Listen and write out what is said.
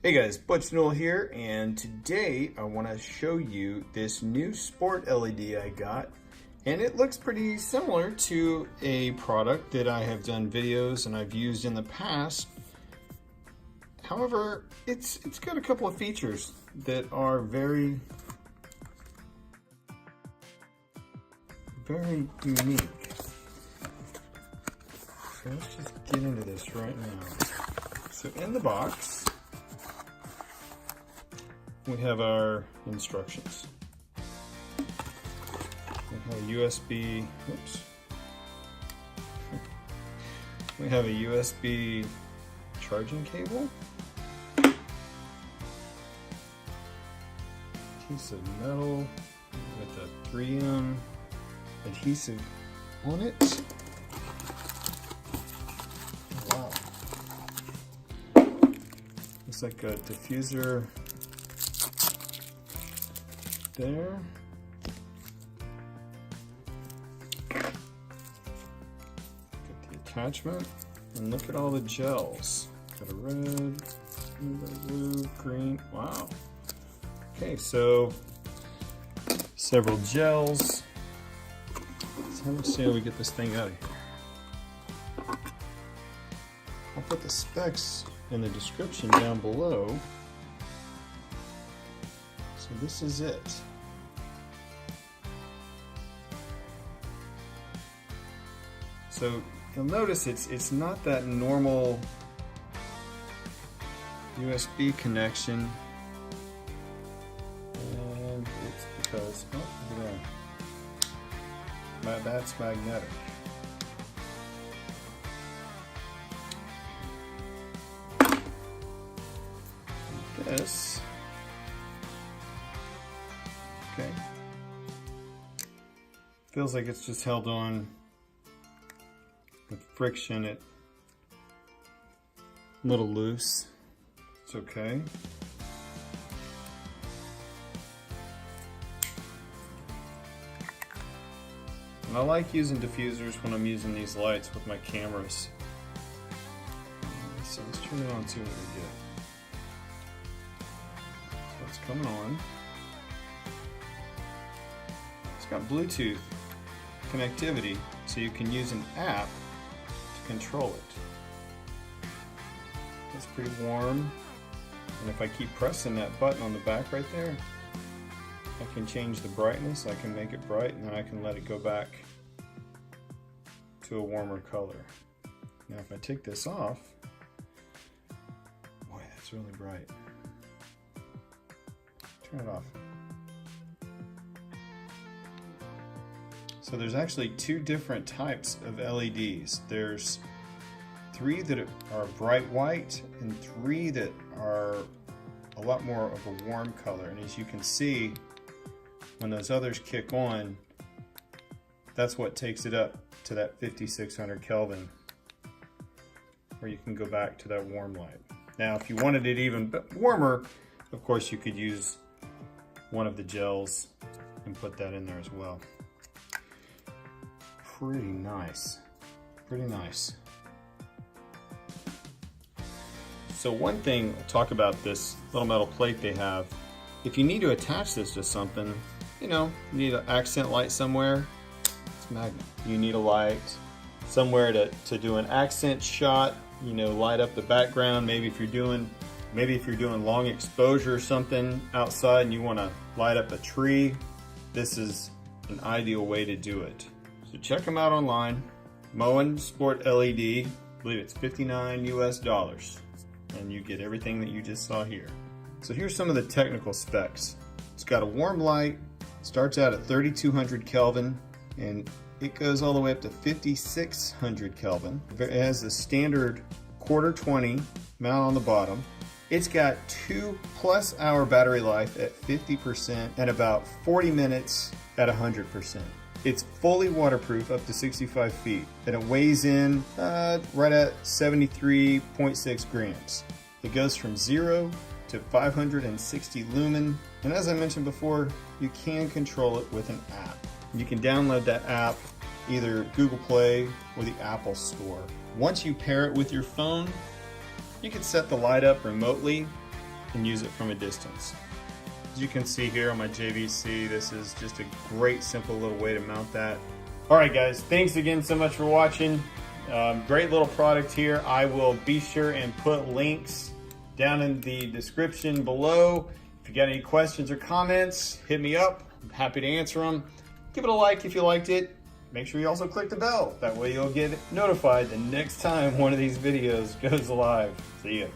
Hey guys, Butch Newell here, and today I want to show you this new Sport LED I got, and it looks pretty similar to a product that I have done videos and I've used in the past. However, it's got a couple of features that are very unique. So let's just get into this right now. So in the box, we have our instructions. We have a USB, oops. We have a USB charging cable. Piece of metal with a 3M adhesive on it. Wow. Looks like a diffuser there. Get the attachment and look at all the gels. Got a red, blue, green. Wow. Okay, so several gels. Let's see how we get this thing out of here. I'll put the specs in the description down below. So this is it. So you'll notice it's not that normal USB connection, and it's because that's magnetic. This. Okay. Feels like it's just held on with friction. It's a little loose. It's okay. And I like using diffusers when I'm using these lights with my cameras. So let's turn it on, see what we get. So it's coming on. It's got Bluetooth connectivity, so you can use an app to control it. It's pretty warm, and if I keep pressing that button on the back right there, I can change the brightness. I can make it bright, and then I can let it go back to a warmer color. Now if I take this off, boy, that's really bright. Turn it off. So there's actually two different types of LEDs. There's 3 that are bright white and 3 that are a lot more of a warm color. And as you can see, when those others kick on, that's what takes it up to that 5600 Kelvin, where you can go back to that warm light. Now, if you wanted it even warmer, of course, you could use one of the gels and put that in there as well. Pretty nice, pretty nice. So one thing, I'll talk about this little metal plate they have. If you need to attach this to something, you need an accent light somewhere, it's a magnet. You need a light somewhere to do an accent shot, light up the background. Maybe if you're doing long exposure or something outside and you want to light up a tree, this is an ideal way to do it. So check them out online. Moen Sport LED, I believe it's $59 US, and you get everything that you just saw here. So here's some of the technical specs. It's got a warm light, starts out at 3200 Kelvin, and it goes all the way up to 5600 Kelvin. It has a standard quarter 20 mount on the bottom. It's got 2+ hour battery life at 50% and about 40 minutes at 100%. It's fully waterproof up to 65 feet, and it weighs in right at 73.6 grams. It goes from 0 to 560 lumen, and as I mentioned before, you can control it with an app. You can download that app either Google Play or the Apple Store. Once you pair it with your phone, you can set the light up remotely and use it from a distance. As you can see here on my JVC, this is just a great simple little way to mount that. Alright guys, thanks again so much for watching. Great little product here. I will be sure and put links down in the description below. If you got any questions or comments, hit me up. I'm happy to answer them. Give it a like if you liked it. Make sure you also click the bell. That way you'll get notified the next time one of these videos goes live. See ya.